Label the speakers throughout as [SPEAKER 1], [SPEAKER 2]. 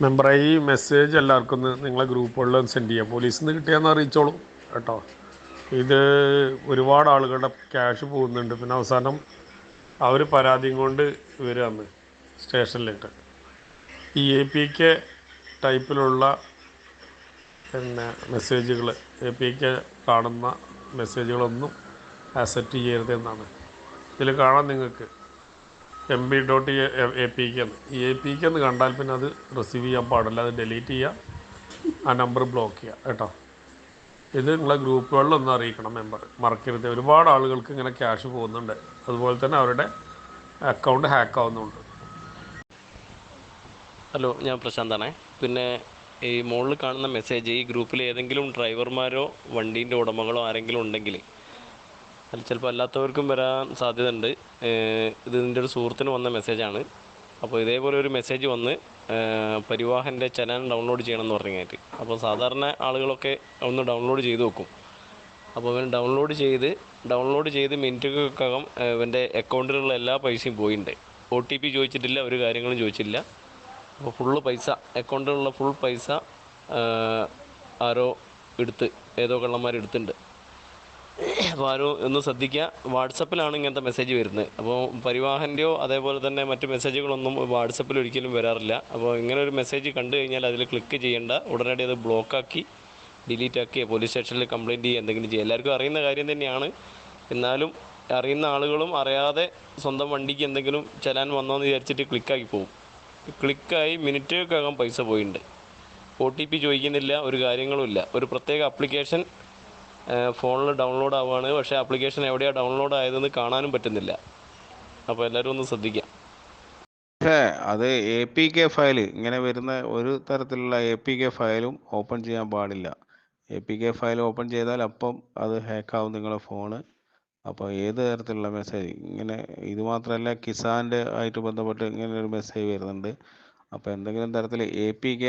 [SPEAKER 1] മെമ്പറായി ഈ മെസ്സേജ് എല്ലാവർക്കും ഒന്ന് നിങ്ങളെ ഗ്രൂപ്പുകളിൽ സെൻഡ് ചെയ്യാം. പോലീസിൽ നിന്ന് കിട്ടിയാന്ന് അറിയിച്ചോളും കേട്ടോ. ഇത് ഒരുപാട് ആളുകളുടെ ക്യാഷ് പോകുന്നുണ്ട്. പിന്നെ അവസാനം അവർ പരാതിയും കൊണ്ട് വരികയാണ് സ്റ്റേഷനിലിട്ട്. ഈ APK ടൈപ്പിലുള്ള പിന്നെ മെസ്സേജുകൾ, APK കാണുന്ന മെസ്സേജുകളൊന്നും ആക്സെപ്റ്റ് ചെയ്യരുതെന്നാണ് ഇതിൽ കാണാൻ. നിങ്ങൾക്ക് MB.APK എന്ന് ഈ APK എന്ന് കണ്ടാൽ പിന്നെ അത് റിസീവ് ചെയ്യാൻ പാടില്ല. അത് ഡിലീറ്റ് ചെയ്യുക, ആ നമ്പർ ബ്ലോക്ക് ചെയ്യുക കേട്ടോ. ഇത് നിങ്ങളെ ഗ്രൂപ്പുകളിലൊന്നും അറിയിക്കണം മെമ്പർ, മറക്കരുത്. ഒരുപാട് ആളുകൾക്ക് ഇങ്ങനെ ക്യാഷ് പോകുന്നുണ്ട്. അതുപോലെ തന്നെ അവരുടെ അക്കൗണ്ട് ഹാക്ക് ആവുന്നുണ്ട്.
[SPEAKER 2] ഹലോ, ഞാൻ പ്രശാന്താണേ. പിന്നെ ഈ മുകളിൽ കാണുന്ന മെസ്സേജ് ഈ ഗ്രൂപ്പിൽ ഏതെങ്കിലും ഡ്രൈവർമാരോ വണ്ടീൻ്റെ ഉടമകളോ ആരെങ്കിലും ഉണ്ടെങ്കിൽ അത് ചിലപ്പോൾ അല്ലാത്തവർക്കും വരാൻ സാധ്യതയുണ്ട്. ഇത് എൻ്റെ ഒരു സുഹൃത്തിന് വന്ന മെസ്സേജാണ്. അപ്പോൾ ഇതേപോലെ ഒരു മെസ്സേജ് വന്ന് പരിവാഹൻ്റെ ചലാൻ ഡൗൺലോഡ് ചെയ്യണമെന്ന് പറഞ്ഞായിട്ട്. അപ്പോൾ സാധാരണ ആളുകളൊക്കെ ഒന്ന് ഡൗൺലോഡ് ചെയ്ത് വെക്കും. അപ്പോൾ അവൻ ഡൗൺലോഡ് ചെയ്ത് മിനിറ്റുകൾക്കകം അവൻ്റെ അക്കൗണ്ടിലുള്ള എല്ലാ പൈസയും പോയിട്ടുണ്ട്. OTP ചോദിച്ചിട്ടില്ല, ഒരു കാര്യങ്ങളും ചോദിച്ചില്ല. അപ്പോൾ ഫുള്ള് പൈസ, അക്കൗണ്ടിലുള്ള ഫുൾ പൈസ ആരോ ഏതോ കള്ളന്മാർ എടുത്തിട്ടുണ്ട്. അപ്പോൾ ആരോ ഒന്ന് ശ്രദ്ധിക്കുക. വാട്സപ്പിലാണ് ഇങ്ങനത്തെ മെസ്സേജ് വരുന്നത്. അപ്പോൾ പരിവാഹൻ്റെയോ അതേപോലെ തന്നെ മറ്റ് മെസ്സേജുകളൊന്നും വാട്സപ്പിൽ ഒരിക്കലും വരാറില്ല. അപ്പോൾ ഇങ്ങനെ ഒരു മെസ്സേജ് കണ്ടു കഴിഞ്ഞാൽ അതിൽ ക്ലിക്ക് ചെയ്യേണ്ട, ഉടനടി അത് ബ്ലോക്കാക്കി ഡിലീറ്റാക്കി പോലീസ് സ്റ്റേഷനിൽ കംപ്ലയിൻറ്റ് ചെയ്യുക, എന്തെങ്കിലും ചെയ്യുക. എല്ലാവർക്കും അറിയുന്ന കാര്യം തന്നെയാണ്. എന്നാലും അറിയുന്ന ആളുകളും അറിയാതെ സ്വന്തം വണ്ടിക്ക് എന്തെങ്കിലും ചലാൻ വന്നോന്ന് വിചാരിച്ചിട്ട് ക്ലിക്കാക്കി പോകും. ക്ലിക്കായി മിനിറ്റുകൾക്കകം പൈസ പോയിട്ടുണ്ട്. OTP ചോദിക്കുന്നില്ല, ഒരു കാര്യങ്ങളുമില്ല. ഒരു പ്രത്യേക ആപ്ലിക്കേഷൻ ഫോണിൽ ഡൗൺലോഡ് ആവുകയാണ്. പക്ഷേ ആപ്ലിക്കേഷൻ എവിടെയാണ് ഡൗൺലോഡ് ആയതെന്ന് കാണാനും പറ്റുന്നില്ല. അപ്പോൾ എല്ലാവരും ഒന്ന് ശ്രദ്ധിക്കാം.
[SPEAKER 3] അത് APK ഫയൽ ഇങ്ങനെ വരുന്ന ഒരു തരത്തിലുള്ള APK ഫയലും ഓപ്പൺ ചെയ്യാൻ പാടില്ല. APK ഫയൽ ഓപ്പൺ ചെയ്താൽ അപ്പം അത് ഹാക്കാവും നിങ്ങളുടെ ഫോണ്. അപ്പോൾ ഏത് തരത്തിലുള്ള മെസ്സേജ് ഇങ്ങനെ, ഇത് മാത്രമല്ല കിസാൻ്റെ ആയിട്ട് ബന്ധപ്പെട്ട് ഇങ്ങനെ ഒരു മെസ്സേജ് വരുന്നുണ്ട്. അപ്പോൾ എന്തെങ്കിലും തരത്തിൽ APK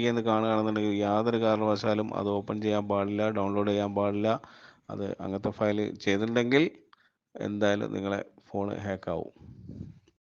[SPEAKER 3] എന്ന് കാണുകയാണെന്നുണ്ടെങ്കിൽ യാതൊരു കാരണവശാലും അത് ഓപ്പൺ ചെയ്യാൻ പാടില്ല, ഡൗൺലോഡ് ചെയ്യാൻ പാടില്ല. അത് അങ്ങനത്തെ ഫയൽ ചെയ്തിട്ടുണ്ടെങ്കിൽ എന്തായാലും നിങ്ങളെ ഫോൺ ഹാക്കാവും.